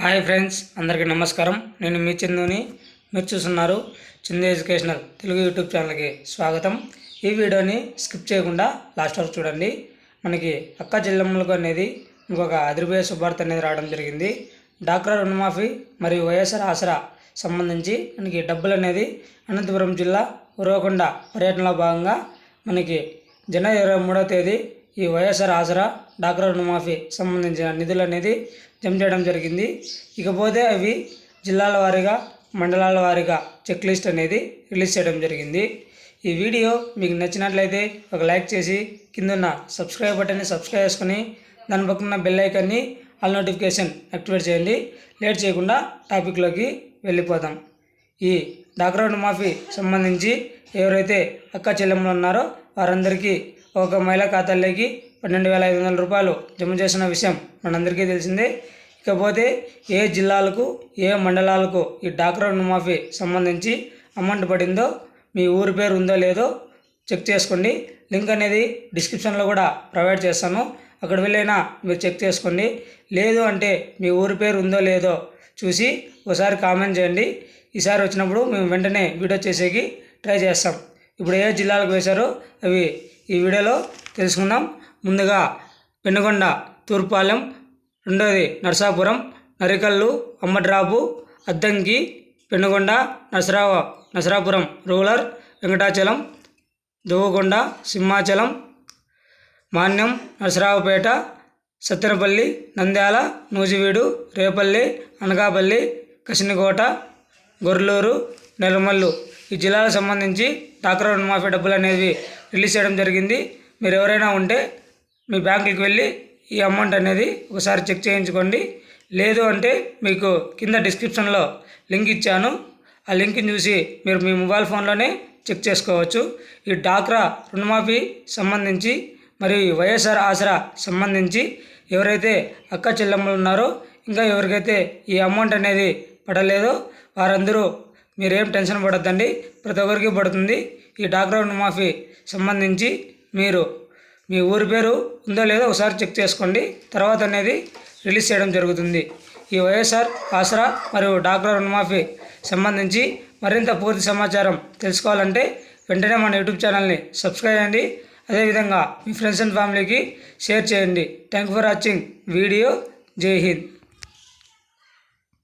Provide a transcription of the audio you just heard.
Hi friends, అందరికీ నమస్కారం. నేను మీ చందుని. మీరు చూస్తున్నారు చందు ఎడ్యుకేషనల్ తెలుగు యూట్యూబ్ ఛానల్కి స్వాగతం. ఈ వీడియోని స్కిప్ చేయకుండా లాస్ట్ వరకు చూడండి. మనకి అక్క చెల్లెమ్మలకు అనేది ఇంకొక అదిరిపోయే శుభార్త అనేది రావడం జరిగింది. డాక్రా రుణమాఫీ మరియు వైఎస్ఆర్ ఆసరా సంబంధించి మనకి డబ్బులు అనేది అనంతపురం జిల్లా ఉరవకొండ పర్యటనలో భాగంగా మనకి జనవరి 23వ తేదీ ఈ వైఎస్ఆర్ ఆసరా డాక్రా రుణమాఫీ సంబంధించిన నిధులు అనేది జమ చేయడం జరిగింది. ఇకపోతే అవి జిల్లాల వారీగా మండలాల వారీగా చెక్ లిస్ట్ అనేది రిలీజ్ చేయడం జరిగింది. ఈ వీడియో మీకు నచ్చినట్లయితే ఒక లైక్ చేసి కింద సబ్స్క్రైబ్ బటన్ని సబ్స్క్రైబ్ చేసుకొని దాని పక్కన బెల్ ఐకాన్ని ఆల్ నోటిఫికేషన్ యాక్టివేట్ చేయండి. లేట్ చేయకుండా టాపిక్లోకి వెళ్ళిపోతాం. ఈ డాక్రా రుణమాఫీ సంబంధించి ఎవరైతే అక్క చెల్లెమ్మలు ఉన్నారో వారందరికీ ఒక మహిళా ఖాతాల్లోకి 12,500 రూపాయలు జమ చేసిన విషయం మనందరికీ తెలిసిందే. ఇకపోతే ఏ జిల్లాలకు ఏ మండలాలకు ఈ డాక్రా రుణమాఫీ సంబంధించి అమౌంట్ పడిందో మీ ఊరి పేరు ఉందో లేదో చెక్ చేసుకోండి. లింక్ అనేది డిస్క్రిప్షన్లో కూడా ప్రొవైడ్ చేస్తాను. అక్కడ వెళ్ళైనా మీరు చెక్ చేసుకోండి. లేదు అంటే మీ ఊరి పేరు ఉందో లేదో చూసి ఒకసారి కామెంట్ చేయండి. ఈసారి వచ్చినప్పుడు మేము వెంటనే వీడియో చేసేకి ట్రై చేస్తాం. ఇప్పుడు ఏ జిల్లాలకు వేశారో అవి ఈ వీడియోలో తెలుసుకుందాం. ముందుగా పెనుగొండ తూర్పాలెం, రెండోది నరసాపురం, నరికల్లు, అమ్మడ్రాపు, అద్దంకి, పెనుగొండ, నరసరాపురం రూరల్, వెంకటాచలం, దువ్వకొండ, సింహాచలం, మాన్యం, నరసరావుపేట, సత్తెనపల్లి, నంద్యాల, నూజివీడు, రేపల్లి, అనకాపల్లి, కసినికోట, గొర్లూరు, నెలమల్లు ఈ జిల్లాలకు సంబంధించి డాక్రా రుణమాఫీ డబ్బులు అనేవి రిలీజ్ చేయడం జరిగింది. మీరు ఎవరైనా ఉంటే మీ బ్యాంకుకి వెళ్ళి ఈ అమౌంట్ అనేది ఒకసారి చెక్ చేయించుకోండి. లేదు అంటే మీకు కింద డిస్క్రిప్షన్లో లింక్ ఇచ్చాను. ఆ లింక్ని చూసి మీరు మీ మొబైల్ ఫోన్లోనే చెక్ చేసుకోవచ్చు. ఈ డాక్రా రుణమాఫీ సంబంధించి మరియు ఈ వైఎస్ఆర్ ఆసరా సంబంధించి ఎవరైతే అక్క చెల్లెమ్మలు ఉన్నారో ఇంకా ఎవరికైతే ఈ అమౌంట్ అనేది పడలేదో వారందరూ మీరేం టెన్షన్ పడద్దండి, ప్రతి ఒక్కరికి పడుతుంది. ఈ డాక్రా రుణమాఫీ సంబంధించి మీరు మీ ఊరి పేరు ఉందో లేదో ఒకసారి చెక్ చేసుకోండి. తర్వాత అనేది రిలీజ్ చేయడం జరుగుతుంది. ఈ వైఎస్ఆర్ ఆసరా మరియు డాక్రా రుణమాఫీ సంబంధించి మరింత పూర్తి సమాచారం తెలుసుకోవాలంటే వెంటనే మన యూట్యూబ్ ఛానల్ని సబ్స్క్రైబ్ చేయండి. అదేవిధంగా మీ ఫ్రెండ్స్ అండ్ ఫ్యామిలీకి షేర్ చేయండి. Thank for watching video. జై హింద్.